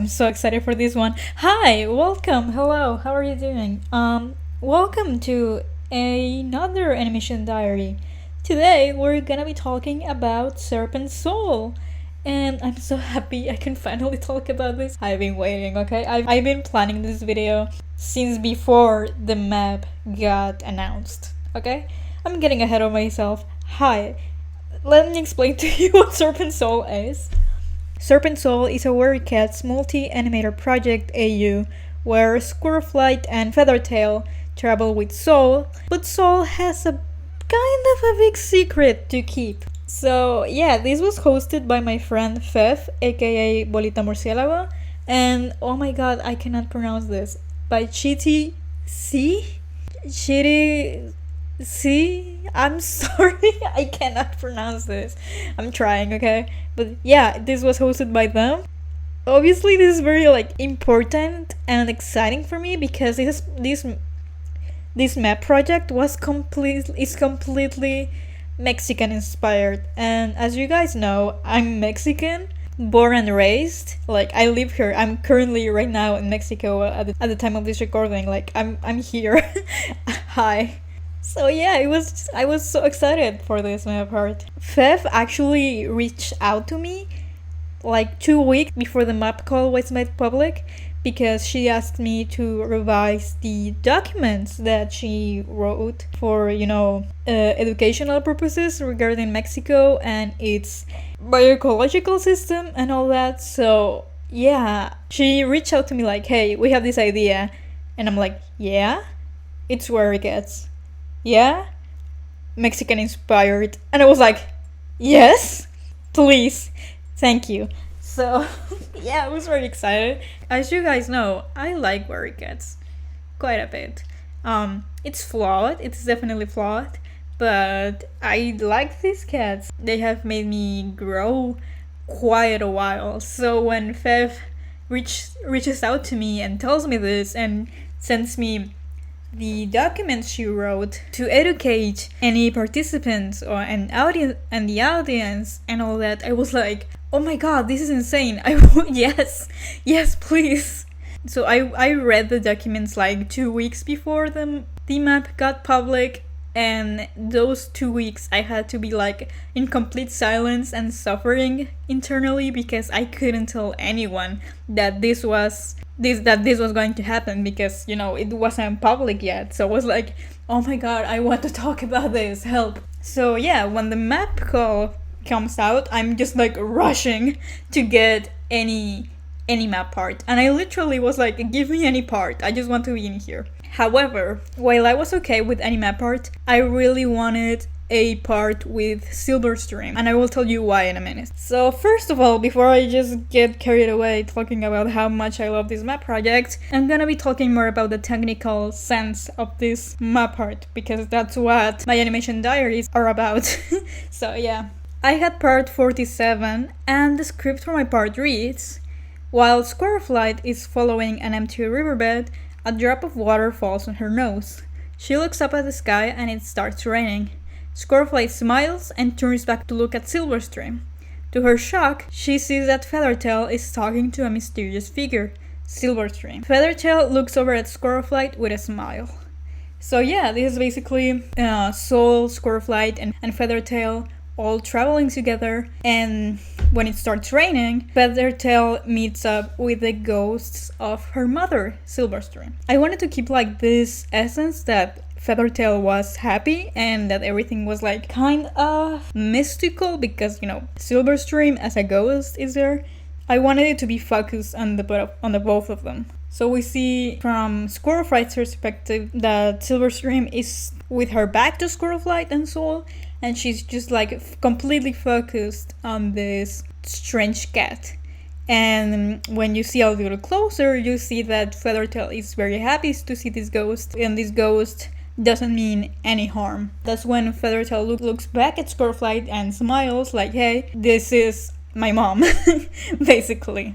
I'm so excited for this one. Hi, welcome. Hello, how are you doing? Welcome to another animation diary. Today we're gonna be talking about Serpent Sol. And I'm so happy I can finally talk about this. I've been waiting, okay? I've been planning this video since before the map got announced, okay? I'm getting ahead of myself. Hi, let me explain to you what Serpent Sol is. Serpent Sol is a Weary Cats multi-animator project AU where Squirrelflight and Feathertail travel with Sol, but Sol has a kind of a big secret to keep. So yeah, this was hosted by my friend Fev, aka Bolita Murciélago, and oh my god, I cannot pronounce this, by Chitty C? Chitty C? I'm sorry, I cannot pronounce this. I'm trying, okay? But yeah, this was hosted by them. Obviously, this is very important and exciting for me because this map project is completely Mexican inspired. And as you guys know, I'm Mexican, born and raised. Like, I live here. I'm currently right now in Mexico at the time of this recording. Like, I'm here. Hi. So yeah, I was so excited for this map part. Fev actually reached out to me like 2 weeks before the map call was made public because she asked me to revise the documents that she wrote for, educational purposes regarding Mexico and its bioecological system and all that. So yeah, she reached out to me like, hey, we have this idea. And I'm like, yeah, it's where it gets. Yeah? Mexican inspired. And I was like, yes, please, thank you. So yeah, I was very excited. As you guys know, I like Weary Cats quite a bit. It's flawed, it's definitely flawed, but I like these cats. They have made me grow quite a while. So when Fev reaches out to me and tells me this and sends me the documents she wrote to educate any participants or an audience and the audience and all that, I was like, oh my god, this is insane. Yes, please. So I read the documents like 2 weeks before the map got public, and those 2 weeks I had to be like in complete silence and suffering internally because I couldn't tell anyone that this was going to happen because, it wasn't public yet. So I was like, oh my god, I want to talk about this, help. So yeah, when the map call comes out, I'm just like rushing to get any map part. And I literally was like, give me any part, I just want to be in here. However, while I was okay with any map part, I really wanted a part with Silverstream, and I will tell you why in a minute. So first of all, before I just get carried away talking about how much I love this map project, I'm gonna be talking more about the technical sense of this map art, because that's what my animation diaries are about. So yeah, I had part 47, and the script for my part reads, while Squirrelflight is following an empty riverbed, a drop of water falls on her nose. She looks up at the sky and it starts raining. Squirrelflight smiles and turns back to look at Silverstream. To her shock, she sees that Feathertail is talking to a mysterious figure, Silverstream. Feathertail looks over at Squirrelflight with a smile. So yeah, this is basically Sol, Squirrelflight, and Feathertail all traveling together, and when it starts raining, Feathertail meets up with the ghosts of her mother, Silverstream. I wanted to keep like this essence that Feathertail was happy and that everything was like kind of mystical because, Silverstream as a ghost is there. I wanted it to be focused on the both of them. So we see from Squirrelflight's perspective that Silverstream is with her back to Squirrelflight and Sol, and she's just like completely focused on this strange cat. And when you see a little closer, you see that Feathertail is very happy to see this ghost, and this ghost doesn't mean any harm. That's when Feathertail looks back at Squirrelflight and smiles like, hey, this is my mom, basically.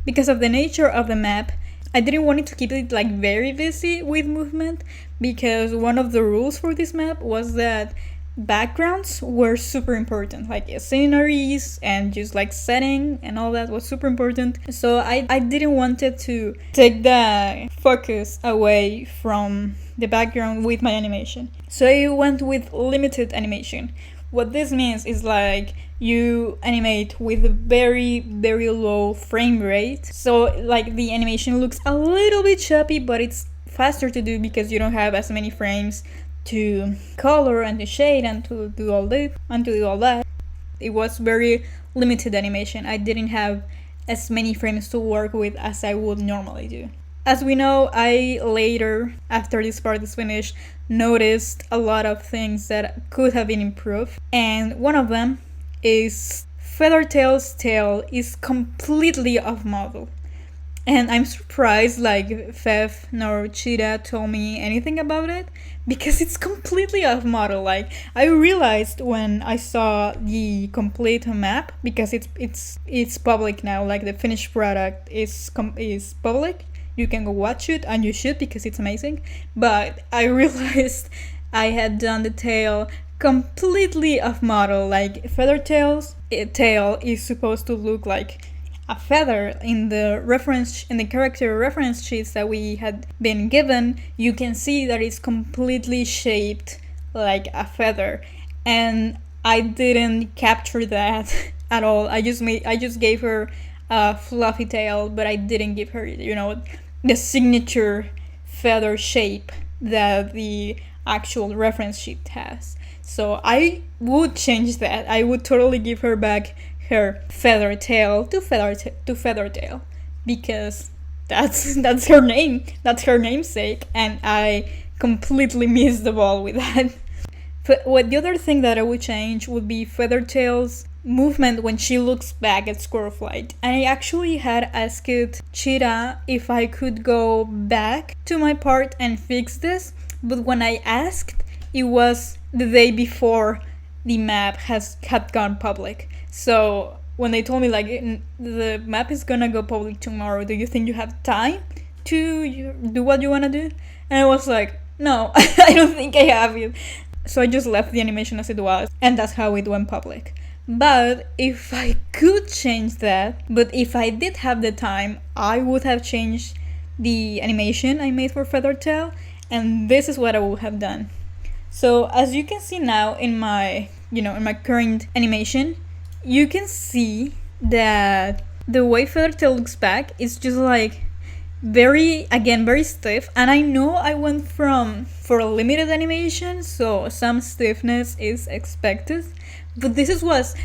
Because of the nature of the map, I didn't want it to keep it like very busy with movement, because one of the rules for this map was that backgrounds were super important, like sceneries and just like setting and all that was super important. So I didn't want it to take the focus away from the background with my animation. So I went with limited animation. What this means is like you animate with a very very low frame rate, so like the animation looks a little bit choppy, but it's faster to do because you don't have as many frames to color and to shade and to do all that. It was very limited animation. I didn't have as many frames to work with as I would normally do. As we know, I later, after this part is finished, noticed a lot of things that could have been improved, and one of them is Feathertails' tail is completely off model. And I'm surprised like Fev nor Cheetah told me anything about it, because it's completely off model. Like I realized when I saw the complete map, because it's public now, like the finished product is public. You can go watch it, and you should, because it's amazing. But I realized I had done the tail completely off model. Like Feathertails' tail is supposed to look like a feather. In the character reference sheets that we had been given, you can see that it's completely shaped like a feather, and I didn't capture that at all. I just gave her a fluffy tail, but I didn't give her, the signature feather shape that the actual reference sheet has. So I would change that. I would totally give her back her feather tail to Feathertail, because that's her name. That's her namesake, and I completely missed the ball with that. But the other thing that I would change would be Feathertail's movement when she looks back at Squirrelflight. And I actually had asked Cheetah if I could go back to my part and fix this, but when I asked, it was the day before the map had gone public. So when they told me like the map is gonna go public tomorrow, do you think you have time to do what you wanna do? And I was like, no, I don't think I have it. So I just left the animation as it was, and that's how it went public. But if I could change that, but if I did have the time, I would have changed the animation I made for Feathertail, and this is what I would have done. So as you can see now in my current animation, you can see that the way Feathertail looks back is just like very stiff, and I know I went for a limited animation, so some stiffness is expected, but this was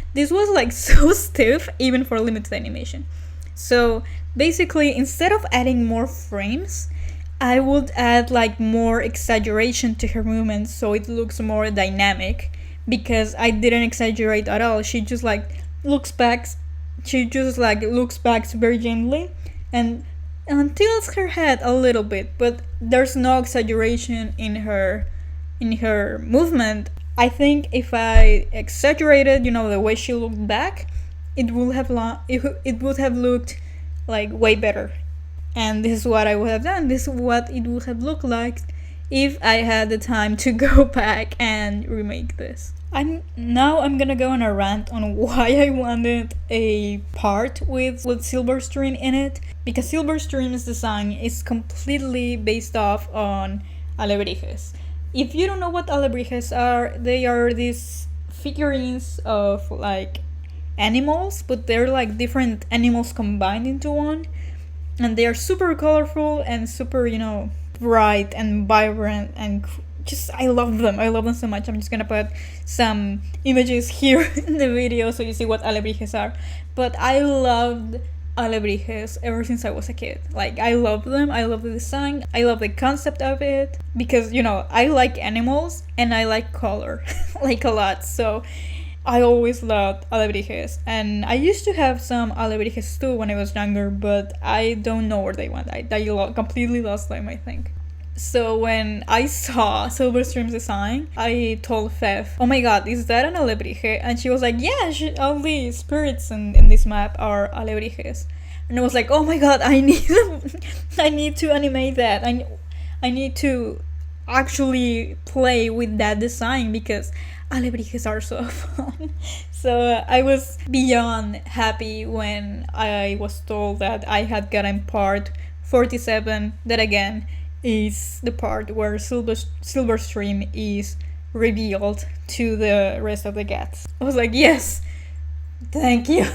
like so stiff even for limited animation. So basically, instead of adding more frames, I would add like more exaggeration to her movements so it looks more dynamic, because I didn't exaggerate at all. She just like looks back very gently and tilts her head a little bit, but there's no exaggeration in her movement. I think if I exaggerated, the way she looked back, it would have looked like way better. And this is what I would have done. This is what it would have looked like if I had the time to go back and remake this. I'm gonna go on a rant on why I wanted a part with Silverstream in it, because Silverstream's design is completely based off on alebrijes. If you don't know what alebrijes are, they are these figurines of like animals, but they're like different animals combined into one, and they are super colorful and super, bright and vibrant, and I love them so much. I'm just gonna put some images here in the video so you see what alebrijes are. But I loved alebrijes ever since I was a kid. Like, I love them, I love the design, I love the concept of it, because I like animals and I like color like a lot, so I always loved alebrijes. And I used to have some alebrijes too when I was younger, but I don't know where they went. I completely lost them, I think. So when I saw Silverstream's design, I told Fev, oh my god, is that an alebrije? And she was like, yeah, all the spirits in this map are alebrijes. And I was like, oh my god, I need to animate that. I need to actually play with that design, because alebrijes are so fun. So I was beyond happy when I was told that I had gotten part 47, that again is the part where Silverstream is revealed to the rest of the cats. I was like, yes, thank you.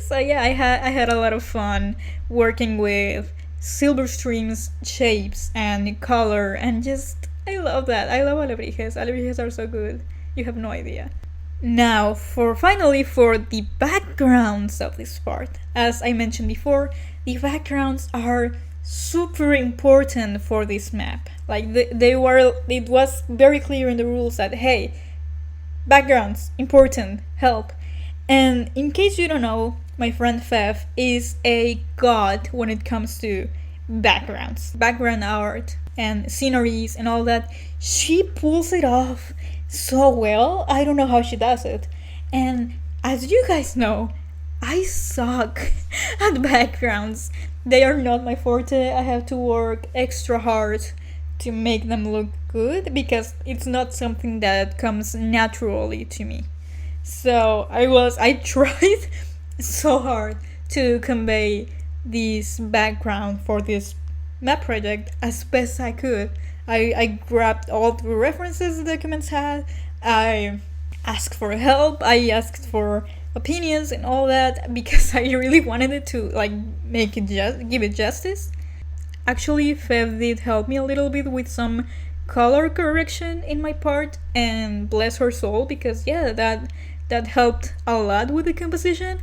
So yeah, I had a lot of fun working with Silverstream's shapes and color, and just I love that. I love alebrijes. Alebrijes are so good. You have no idea. Now, for the backgrounds of this part. As I mentioned before, the backgrounds are super important for this map. Like it was very clear in the rules that hey, backgrounds important, help. And in case you don't know, my friend Fev is a god when it comes to background art, and sceneries and all that. She pulls it off so well. I don't know how she does it. And as you guys know, I suck at backgrounds. They are not my forte. I have to work extra hard to make them look good because it's not something that comes naturally to me. So I tried so hard to convey this background for this map project as best I could. I grabbed all the references the documents had. I asked for help. I asked for opinions and all that because I really wanted it to like make it give it justice. Actually, Fev did help me a little bit with some color correction in my part, and bless her soul, because yeah, that helped a lot with the composition.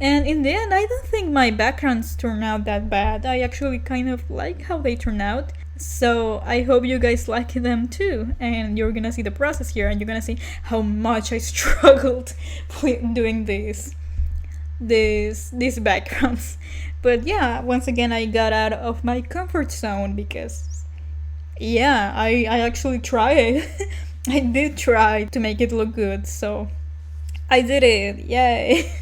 And in the end, I don't think my backgrounds turned out that bad. I actually kind of like how they turn out. So I hope you guys like them too. And you're gonna see the process here, and you're gonna see how much I struggled with doing these backgrounds. But yeah, once again, I got out of my comfort zone because yeah, I actually tried. I did try to make it look good, so I did it. Yay.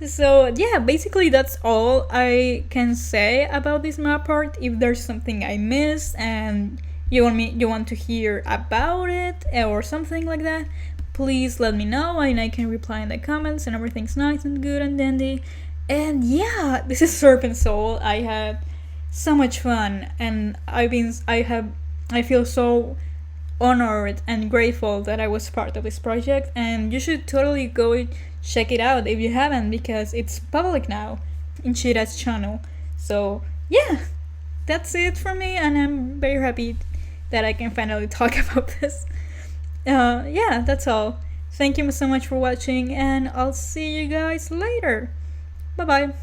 So yeah, basically that's all I can say about this map part. If there's something I missed and you want to hear about it or something like that, please let me know and I can reply in the comments, and everything's nice and good and dandy. And yeah, this is Serpent Sol. I had so much fun, and I feel so honored and grateful that I was part of this project, and you should totally go check it out if you haven't, because it's public now in Shira's channel. So yeah, that's it for me, and I'm very happy that I can finally talk about this. Yeah, that's all. Thank you so much for watching, and I'll see you guys later. Bye bye.